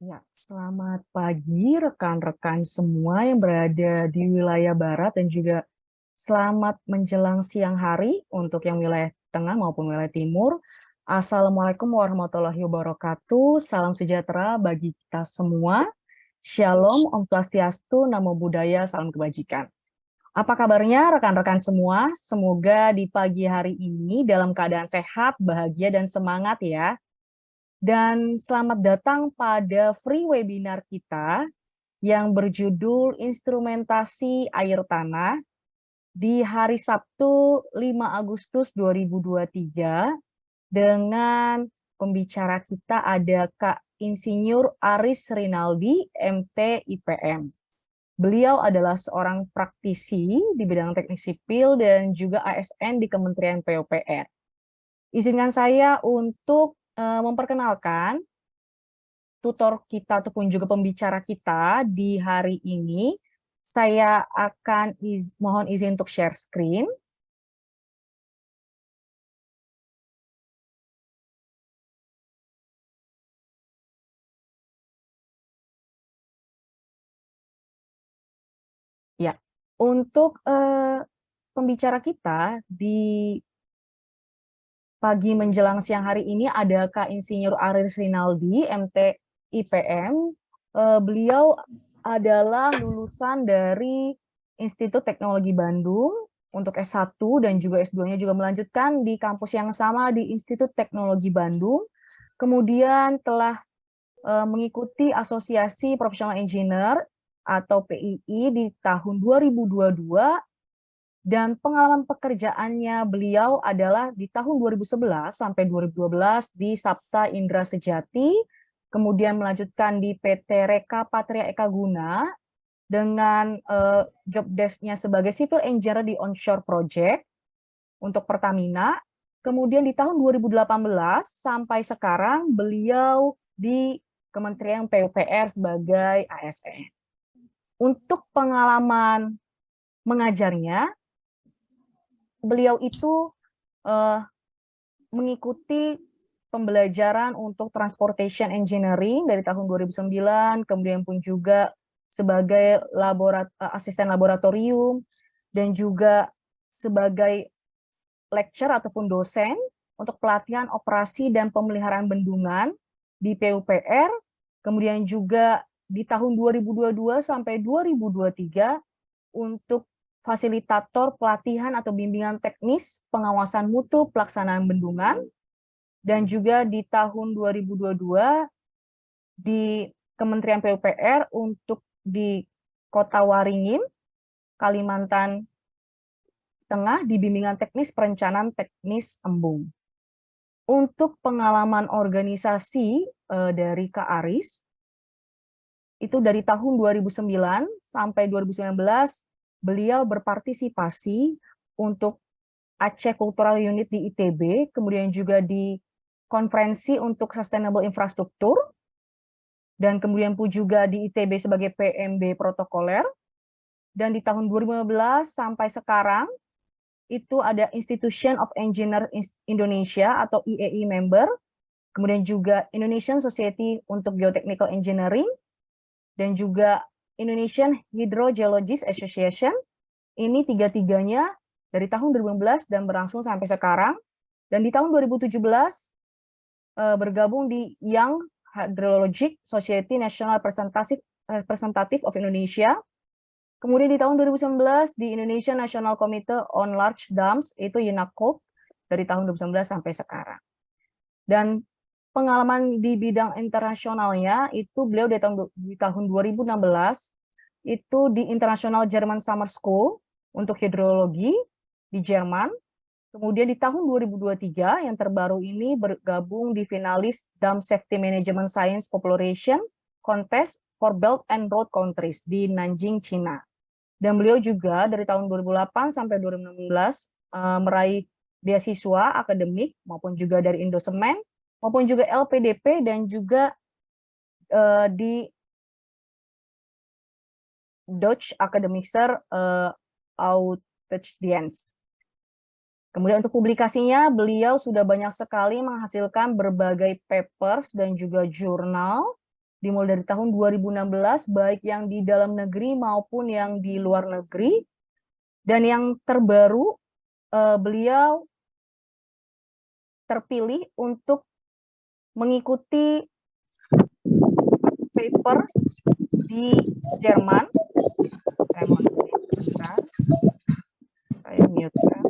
Ya, selamat pagi rekan-rekan semua yang berada di wilayah barat dan juga selamat menjelang siang hari untuk yang wilayah tengah maupun wilayah timur. Assalamualaikum warahmatullahi wabarakatuh. Salam sejahtera bagi kita semua. Shalom, Om Swastiastu, Namo Buddhaya, salam kebajikan. Apa kabarnya rekan-rekan semua? Semoga di pagi hari ini dalam keadaan sehat, bahagia, dan semangat ya. Dan selamat datang pada free webinar kita yang berjudul Instrumentasi Air Tanah di hari Sabtu 5 Agustus 2023 dengan pembicara kita ada Kak Insinyur Aris Rinaldi, MT IPM. Beliau adalah seorang praktisi di bidang teknik sipil dan juga ASN di Kementerian PUPR. Izinkan saya untuk memperkenalkan tutor kita ataupun juga pembicara kita di hari ini. Saya akan mohon izin untuk share screen. Ya, untuk pembicara kita di pagi menjelang siang hari ini ada Kak Insinyur Aris Rinaldi, MT IPM. Beliau adalah lulusan dari Institut Teknologi Bandung untuk S1 dan juga S2-nya juga melanjutkan di kampus yang sama di Institut Teknologi Bandung. Kemudian telah mengikuti Asosiasi Profesional Engineer atau PII di tahun 2022 dan pengalaman pekerjaannya beliau adalah di tahun 2011 sampai 2012 di Sapta Indra Sejati, kemudian melanjutkan di PT Reka Patria Eka Guna dengan job desk-nya sebagai civil engineer di onshore project untuk Pertamina. Kemudian di tahun 2018 sampai sekarang beliau di Kementerian PUPR sebagai ASN. Untuk pengalaman mengajarnya, beliau itu mengikuti pembelajaran untuk transportation engineering dari tahun 2009, kemudian pun juga sebagai asisten laboratorium, dan juga sebagai lecturer ataupun dosen untuk pelatihan operasi dan pemeliharaan bendungan di PUPR, kemudian juga di tahun 2022 sampai 2023 untuk fasilitator pelatihan atau bimbingan teknis pengawasan mutu pelaksanaan bendungan, dan juga di tahun 2022 di Kementerian PUPR untuk di Kota Waringin, Kalimantan Tengah di bimbingan teknis perencanaan teknis embung. Untuk pengalaman organisasi dari Kak Aris, itu dari tahun 2009 sampai 2019, beliau berpartisipasi untuk Aceh Cultural Unit di ITB, kemudian juga di konferensi untuk Sustainable Infrastructure, dan kemudian pun juga di ITB sebagai PMB protokoler, dan di tahun 2015 sampai sekarang, itu ada Institution of Engineer Indonesia atau IEI member, kemudian juga Indonesian Society untuk Geotechnical Engineering, dan juga Indonesian Hydrogeologists Association. Ini tiga-tiganya dari tahun 2015 dan berlangsung sampai sekarang. Dan di tahun 2017 bergabung di Young Hydrologic Society National Representative of Indonesia. Kemudian di tahun 2019 di Indonesia National Committee on Large Dams, itu UNACOP, dari tahun 2019 sampai sekarang. Dan pengalaman di bidang internasionalnya itu beliau di tahun 2016 itu di International German Summer School untuk hidrologi di Jerman. Kemudian di tahun 2023 yang terbaru ini bergabung di finalis Dam Safety Management Science Population Contest for Belt and Road Countries di Nanjing, China. Dan beliau juga dari tahun 2008 sampai 2016 meraih beasiswa akademik maupun juga dari Indosemen maupun juga LPDP dan juga di Dutch Academicser Outstediens. Kemudian untuk publikasinya, beliau sudah banyak sekali menghasilkan berbagai papers dan juga jurnal dimulai dari tahun 2016, baik yang di dalam negeri maupun yang di luar negeri. Dan yang terbaru, beliau terpilih untuk mengikuti paper di Jerman. Saya mohon sebentar. Saya mute-kan.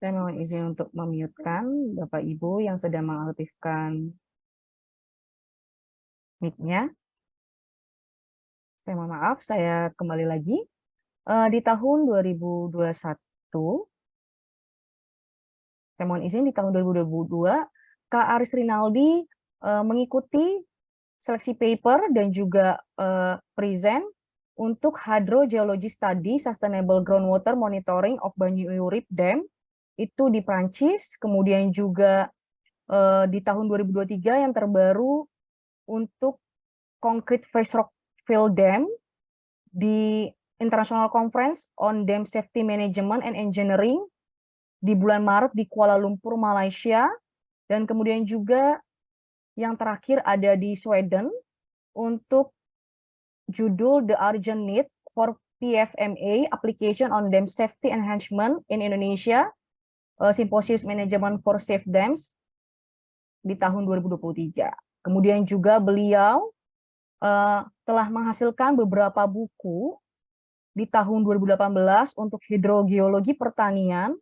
Saya mohon izin untuk memute-kan Bapak Ibu yang sedang mengaktifkan mic-nya. Saya mohon maaf, saya kembali lagi. Di tahun 2021, saya mohon izin, di tahun 2022, Kak Aris Rinaldi mengikuti seleksi paper dan juga present untuk Hydrogeology Study Sustainable Groundwater Monitoring of Banyu-Urip Dam, itu di Prancis. Kemudian juga di tahun 2023 yang terbaru untuk Concrete Face Rock Fill Dam di International Conference on Dam Safety Management and Engineering di bulan Maret di Kuala Lumpur, Malaysia. Dan kemudian juga yang terakhir ada di Sweden untuk judul The Urgent Need for PFMA Application on Dam Safety Enhancement in Indonesia, Symposium Management for Safe Dams di tahun 2023. Kemudian juga beliau telah menghasilkan beberapa buku di tahun 2018 untuk hidrogeologi pertanian,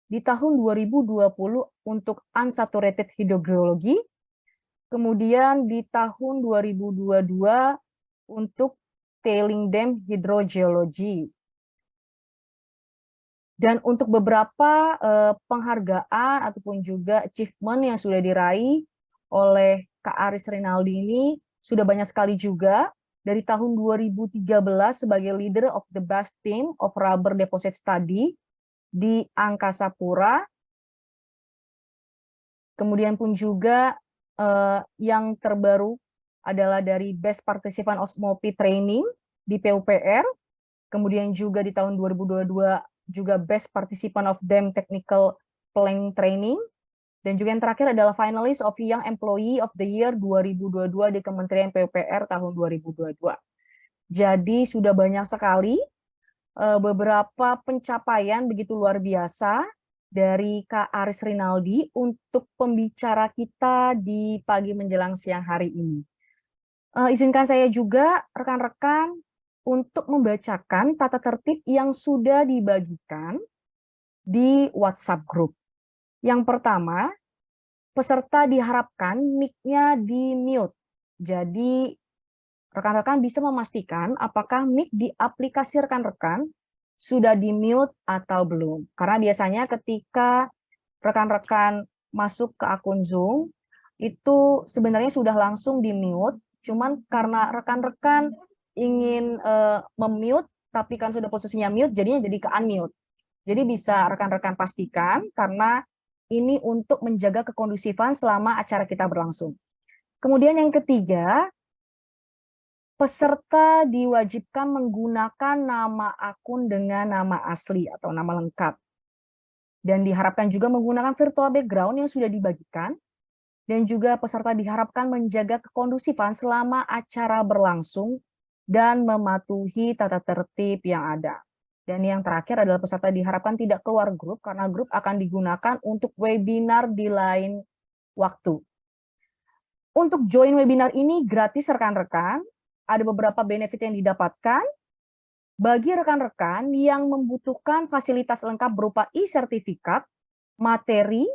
di tahun 2020 untuk unsaturated hydrogeology, kemudian di tahun 2022 untuk tailing dam hydrogeology. Dan untuk beberapa penghargaan ataupun juga achievement yang sudah diraih oleh Kak Aris Rinaldi ini sudah banyak sekali juga. Dari tahun 2013 sebagai leader of the best team of rubber deposit study di Angkasa Pura. Kemudian pun juga yang terbaru adalah dari best participant osmopi training di PUPR. Kemudian juga di tahun 2022 juga Best Participant of Dam Technical Planning Training, dan juga yang terakhir adalah Finalist of Young Employee of the Year 2022 di Kementerian PUPR tahun 2022. Jadi sudah banyak sekali beberapa pencapaian begitu luar biasa dari Kak Aris Rinaldi untuk pembicara kita di pagi menjelang siang hari ini. Izinkan saya juga rekan-rekan untuk membacakan tata tertib yang sudah dibagikan di WhatsApp group. Yang pertama, peserta diharapkan mic-nya di-mute. Jadi, rekan-rekan bisa memastikan apakah mic di aplikasi rekan-rekan sudah di-mute atau belum. Karena biasanya ketika rekan-rekan masuk ke akun Zoom, itu sebenarnya sudah langsung di-mute, cuman karena rekan-rekan ingin mem-mute, tapi kan sudah posisinya mute, jadinya jadi ke-unmute. Jadi bisa rekan-rekan pastikan, karena ini untuk menjaga kekondusifan selama acara kita berlangsung. Kemudian yang ketiga, peserta diwajibkan menggunakan nama akun dengan nama asli atau nama lengkap. Dan diharapkan juga menggunakan virtual background yang sudah dibagikan. Dan juga peserta diharapkan menjaga kekondusifan selama acara berlangsung dan mematuhi tata tertib yang ada. Dan yang terakhir adalah peserta diharapkan tidak keluar grup, karena grup akan digunakan untuk webinar di lain waktu. Untuk join webinar ini gratis rekan-rekan, ada beberapa benefit yang didapatkan. Bagi rekan-rekan yang membutuhkan fasilitas lengkap berupa e-sertifikat, materi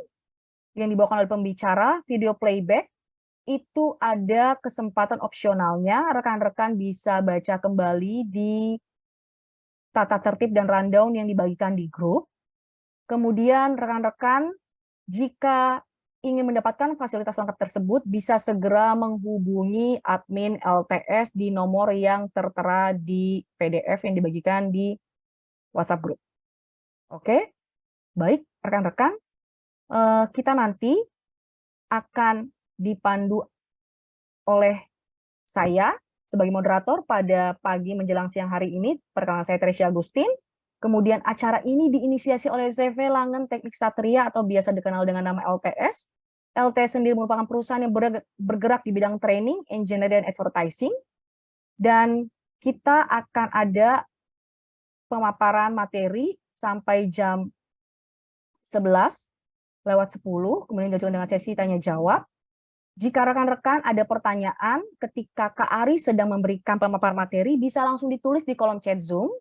yang dibawakan oleh pembicara, video playback, itu ada kesempatan opsionalnya, rekan-rekan bisa baca kembali di tata tertib dan rundown yang dibagikan di grup. Kemudian rekan-rekan, jika ingin mendapatkan fasilitas lengkap tersebut bisa segera menghubungi admin LTS di nomor yang tertera di PDF yang dibagikan di WhatsApp Group. Oke, baik rekan-rekan, kita nanti akan dipandu oleh saya sebagai moderator pada pagi menjelang siang hari ini. Perkenalkan, saya Tresya Agustin. Kemudian acara ini diinisiasi oleh CV Langen Teknik Satria atau biasa dikenal dengan nama LTS. LTS sendiri merupakan perusahaan yang bergerak di bidang training, engineering, dan advertising. Dan kita akan ada pemaparan materi sampai jam 11:10, kemudian dilanjutkan dengan sesi tanya-jawab. Jika rekan-rekan ada pertanyaan ketika Kak Ari sedang memberikan pemaparan materi, bisa langsung ditulis di kolom chat Zoom.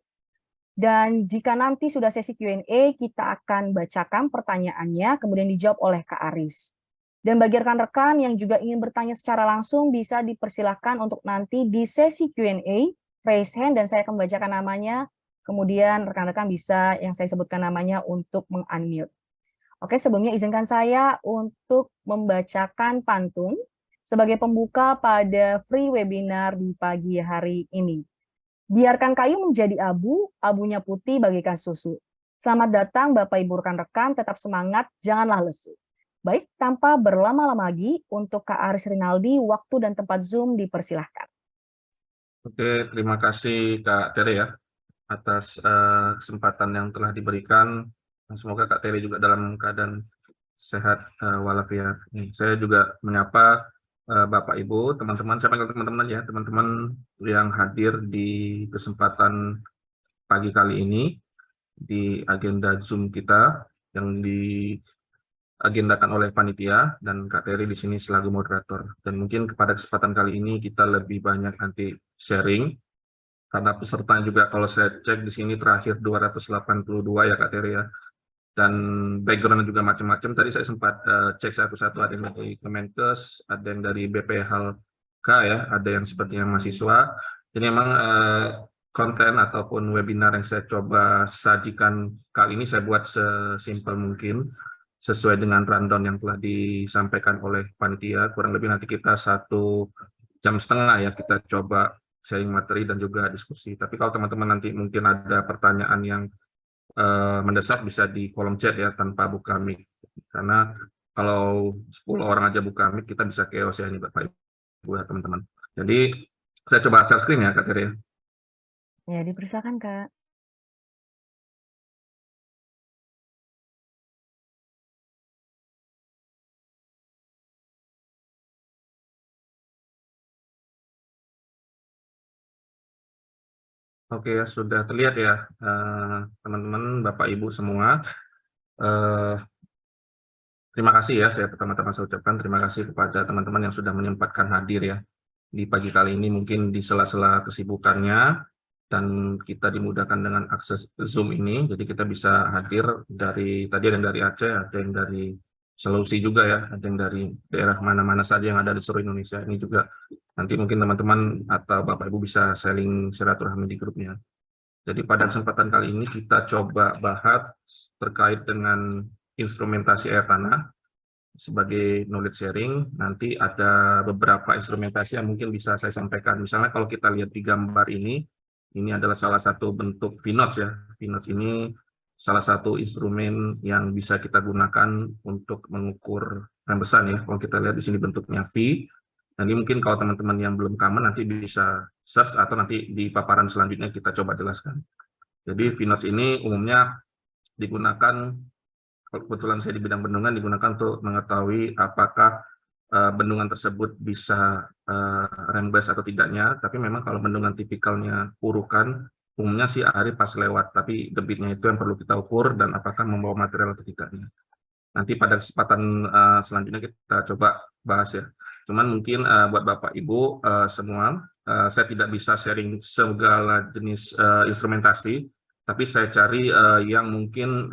Dan jika nanti sudah sesi Q&A, kita akan bacakan pertanyaannya, kemudian dijawab oleh Kak Aris. Dan bagi rekan-rekan yang juga ingin bertanya secara langsung, bisa dipersilahkan untuk nanti di sesi Q&A, raise hand, dan saya akan membacakan namanya, kemudian rekan-rekan bisa yang saya sebutkan namanya untuk meng-unmute. Oke, sebelumnya izinkan saya untuk membacakan pantun sebagai pembuka pada free webinar di pagi hari ini. Biarkan kayu menjadi abu, abunya putih bagaikan susu. Selamat datang Bapak Ibu rekan-rekan, tetap semangat, janganlah lesu. Baik, tanpa berlama-lama lagi, untuk Kak Aris Rinaldi, waktu dan tempat Zoom dipersilahkan. Oke, terima kasih Kak Tere ya, atas kesempatan yang telah diberikan. Semoga Kak Tere juga dalam keadaan sehat walafiat. Saya juga menyapa Bapak Ibu, teman-teman, saya panggil teman-teman ya, teman-teman yang hadir di kesempatan pagi kali ini di agenda Zoom kita yang diagendakan oleh panitia dan Kak Teri di sini selaku moderator. Dan mungkin pada kesempatan kali ini kita lebih banyak nanti sharing karena peserta juga kalau saya cek di sini terakhir 282 ya Kak Teri ya. Dan background juga macam-macam. Tadi saya sempat cek satu-satu, ada yang dari Kemenkes, ada yang dari BPHLK ya, ada yang sepertinya mahasiswa. Jadi memang konten ataupun webinar yang saya coba sajikan kali ini saya buat sesimpel mungkin, sesuai dengan rundown yang telah disampaikan oleh panitia. Kurang lebih nanti kita 1,5 jam ya kita coba sharing materi dan juga diskusi. Tapi kalau teman-teman nanti mungkin ada pertanyaan yang mendesak bisa di kolom chat ya tanpa buka mic, karena kalau 10 orang aja buka mic kita bisa chaos ya ini Bapak Ibu ya teman-teman. Jadi saya coba share screen ya Kak Teri ya. Ya, dipersilakan Kak. Oke ya, sudah terlihat ya teman-teman, Bapak Ibu semua. Terima kasih ya, saya pertama-tama saya ucapkan terima kasih kepada teman-teman yang sudah menyempatkan hadir ya di pagi kali ini, mungkin di sela-sela kesibukannya, dan kita dimudahkan dengan akses Zoom ini, jadi kita bisa hadir dari, tadi ada yang dari Aceh, ada yang dari Sulawesi juga ya, ada yang dari daerah mana-mana saja yang ada di seluruh Indonesia. Ini juga nanti mungkin teman-teman atau Bapak Ibu bisa sharing silaturahmi di grupnya. Jadi pada kesempatan kali ini kita coba bahas terkait dengan instrumentasi air tanah sebagai knowledge sharing. Nanti ada beberapa instrumentasi yang mungkin bisa saya sampaikan. Misalnya kalau kita lihat di gambar ini adalah salah satu bentuk VNOTS ya. VNOTS ini salah satu instrumen yang bisa kita gunakan untuk mengukur rembesan ya. Kalau kita lihat di sini bentuknya V. Nanti mungkin kalau teman-teman yang belum common nanti bisa search atau nanti di paparan selanjutnya kita coba jelaskan. Jadi VNOTS ini umumnya digunakan, kebetulan saya di bidang bendungan, digunakan untuk mengetahui apakah bendungan tersebut bisa rembes atau tidaknya. Tapi memang kalau bendungan tipikalnya urukan, umumnya sih air pas lewat, tapi debitnya itu yang perlu kita ukur dan apakah membawa material atau tidaknya. Nanti pada kesempatan selanjutnya kita coba bahas ya. Cuman mungkin buat Bapak Ibu semua, saya tidak bisa sharing segala jenis instrumentasi, tapi saya cari yang mungkin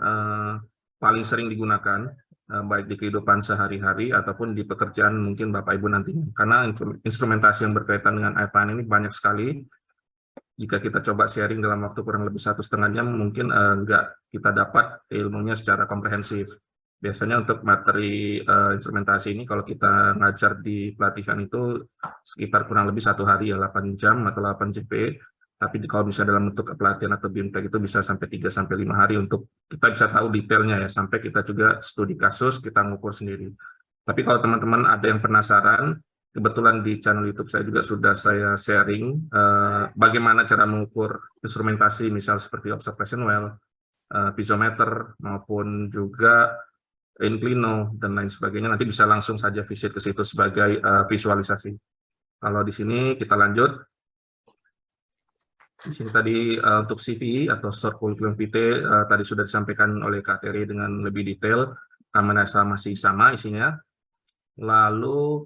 paling sering digunakan, baik di kehidupan sehari-hari ataupun di pekerjaan mungkin Bapak Ibu nantinya. Karena instrumentasi yang berkaitan dengan air tanah ini banyak sekali. Jika kita coba sharing dalam waktu kurang lebih 1,5 jam, mungkin nggak kita dapat ilmunya secara komprehensif. Biasanya untuk materi instrumentasi ini kalau kita ngajar di pelatihan itu sekitar kurang lebih 1 hari ya, 8 jam atau 8 JP. Tapi kalau bisa dalam bentuk pelatihan atau BIMTEK itu bisa sampai 3-5 hari untuk kita bisa tahu detailnya ya, sampai kita juga studi kasus, kita ngukur sendiri. Tapi kalau teman-teman ada yang penasaran, kebetulan di channel YouTube saya juga sudah saya sharing bagaimana cara mengukur instrumentasi, misal seperti observation well, piezometer, maupun juga inclino, dan lain sebagainya. Nanti bisa langsung saja visit ke situ sebagai visualisasi. Kalau di sini kita lanjut. Di sini tadi untuk CV atau short curriculum vitae tadi sudah disampaikan oleh Kak Terry dengan lebih detail, masih sama isinya. Lalu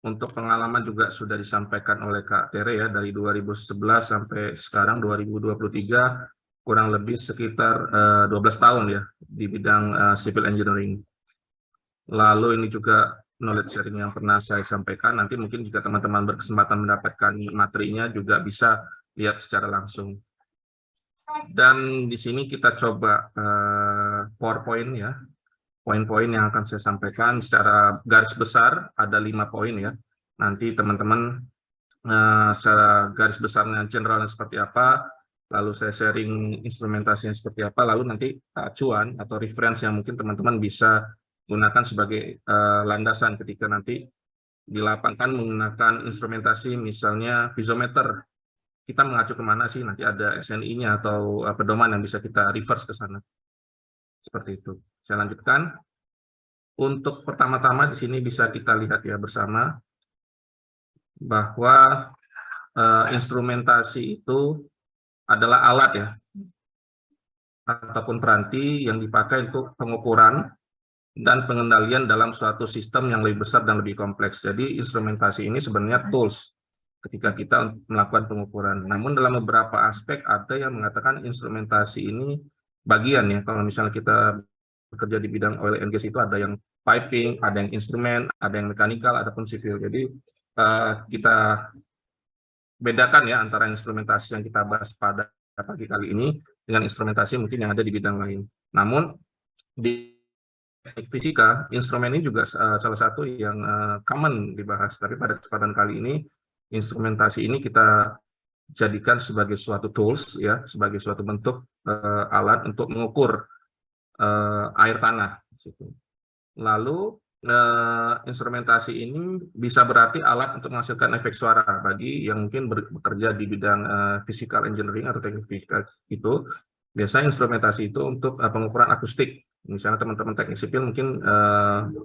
untuk pengalaman juga sudah disampaikan oleh Kak Tere ya, dari 2011 sampai sekarang 2023, kurang lebih sekitar 12 tahun ya di bidang civil engineering. Lalu ini juga knowledge sharing yang pernah saya sampaikan, nanti mungkin jika teman-teman berkesempatan mendapatkan materinya juga bisa lihat secara langsung. Dan di sini kita coba PowerPoint ya. Poin-poin yang akan saya sampaikan secara garis besar ada 5 poin ya. Nanti teman-teman secara garis besarnya generalnya seperti apa, lalu saya sharing instrumentasinya seperti apa, lalu nanti acuan atau referensi yang mungkin teman-teman bisa gunakan sebagai landasan ketika nanti di lapangan menggunakan instrumentasi misalnya piezometer. Kita mengacu kemana sih? Nanti ada SNI-nya atau pedoman yang bisa kita reverse ke sana. Seperti itu. Saya lanjutkan. Untuk pertama-tama di sini bisa kita lihat ya bersama bahwa instrumentasi itu adalah alat ya ataupun peranti yang dipakai untuk pengukuran dan pengendalian dalam suatu sistem yang lebih besar dan lebih kompleks. Jadi instrumentasi ini sebenarnya tools ketika kita melakukan pengukuran. Namun dalam beberapa aspek ada yang mengatakan instrumentasi ini bagian ya. Kalau misalnya kita bekerja di bidang oil and gas itu ada yang piping, ada yang instrumen, ada yang mekanikal, ataupun sipil. Jadi kita bedakan ya antara instrumentasi yang kita bahas pada pagi kali ini dengan instrumentasi mungkin yang ada di bidang lain. Namun di teknik fisika, instrumen ini juga salah satu yang common dibahas. Tapi pada kesempatan kali ini, instrumentasi ini kita jadikan sebagai suatu tools ya, sebagai suatu bentuk alat untuk mengukur air tanah. Lalu instrumentasi ini bisa berarti alat untuk menghasilkan efek suara bagi yang mungkin bekerja di bidang physical engineering atau teknik fisika itu. Biasanya instrumentasi itu untuk pengukuran akustik. Misalnya teman-teman teknik sipil mungkin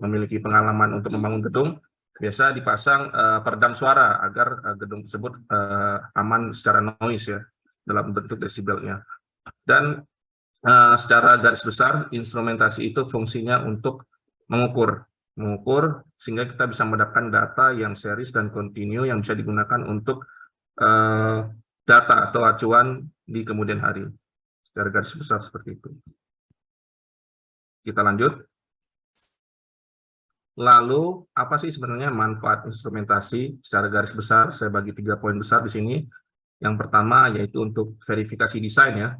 memiliki pengalaman untuk membangun gedung, biasa dipasang peredam suara agar gedung tersebut aman secara noise ya dalam bentuk desibelnya. Dan secara garis besar instrumentasi itu fungsinya untuk mengukur sehingga kita bisa mendapatkan data yang series dan kontinu yang bisa digunakan untuk data atau acuan di kemudian hari. Secara garis besar seperti itu. Kita lanjut. Lalu apa sih sebenarnya manfaat instrumentasi secara garis besar? Saya bagi 3 poin besar di sini. Yang pertama yaitu untuk verifikasi desain ya,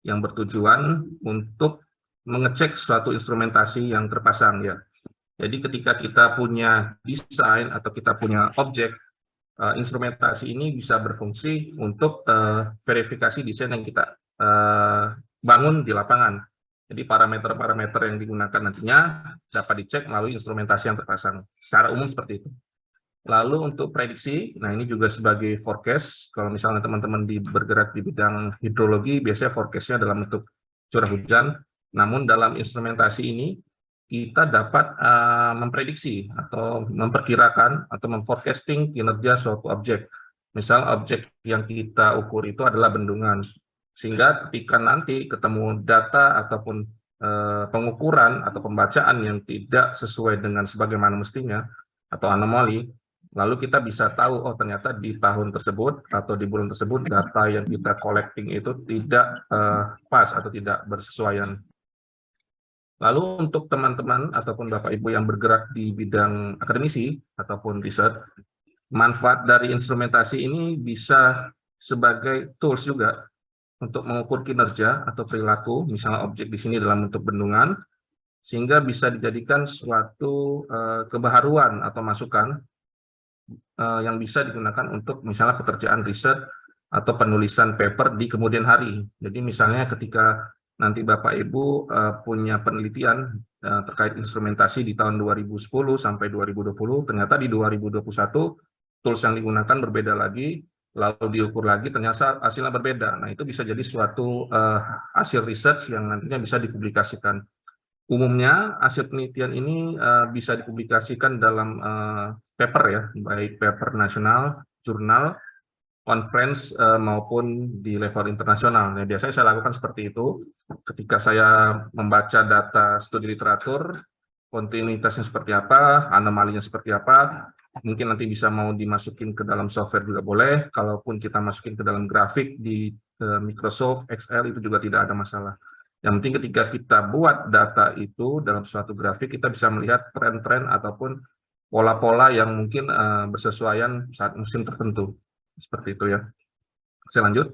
yang bertujuan untuk mengecek suatu instrumentasi yang terpasang ya. Jadi ketika kita punya desain atau kita punya objek, instrumentasi ini bisa berfungsi untuk verifikasi desain yang kita bangun di lapangan. Jadi parameter-parameter yang digunakan nantinya dapat dicek melalui instrumentasi yang terpasang. Secara umum seperti itu. Lalu untuk prediksi, nah ini juga sebagai forecast. Kalau misalnya teman-teman bergerak di bidang hidrologi, biasanya forecast-nya dalam bentuk curah hujan. Namun dalam instrumentasi ini, kita dapat memprediksi atau memperkirakan atau memforecasting kinerja suatu objek. Misal objek yang kita ukur itu adalah bendungan. Sehingga ketika nanti ketemu data ataupun pengukuran atau pembacaan yang tidak sesuai dengan sebagaimana mestinya atau anomali, lalu kita bisa tahu, oh ternyata di tahun tersebut atau di bulan tersebut data yang kita collecting itu tidak pas atau tidak bersesuaian. Lalu untuk teman-teman ataupun Bapak Ibu yang bergerak di bidang akademisi ataupun riset, manfaat dari instrumentasi ini bisa sebagai tools juga untuk mengukur kinerja atau perilaku, misalnya objek di sini dalam bentuk bendungan, sehingga bisa dijadikan suatu kebaharuan atau masukan yang bisa digunakan untuk misalnya pekerjaan riset atau penulisan paper di kemudian hari. Jadi misalnya ketika nanti Bapak Ibu punya penelitian terkait instrumentasi di tahun 2010 sampai 2020, ternyata di 2021 tools yang digunakan berbeda lagi, lalu diukur lagi ternyata hasilnya berbeda. Nah, itu bisa jadi suatu hasil research yang nantinya bisa dipublikasikan. Umumnya hasil penelitian ini bisa dipublikasikan dalam paper ya, baik paper nasional, jurnal, conference maupun di level internasional. Nah, biasanya saya lakukan seperti itu ketika saya membaca data studi literatur, kontinuitasnya seperti apa, anomalinya seperti apa, mungkin nanti bisa mau dimasukin ke dalam software juga boleh, kalaupun kita masukin ke dalam grafik di Microsoft Excel itu juga tidak ada masalah. Yang penting ketika kita buat data itu dalam suatu grafik, kita bisa melihat tren-tren ataupun pola-pola yang mungkin bersesuaian saat musim tertentu. Seperti itu ya. Saya lanjut.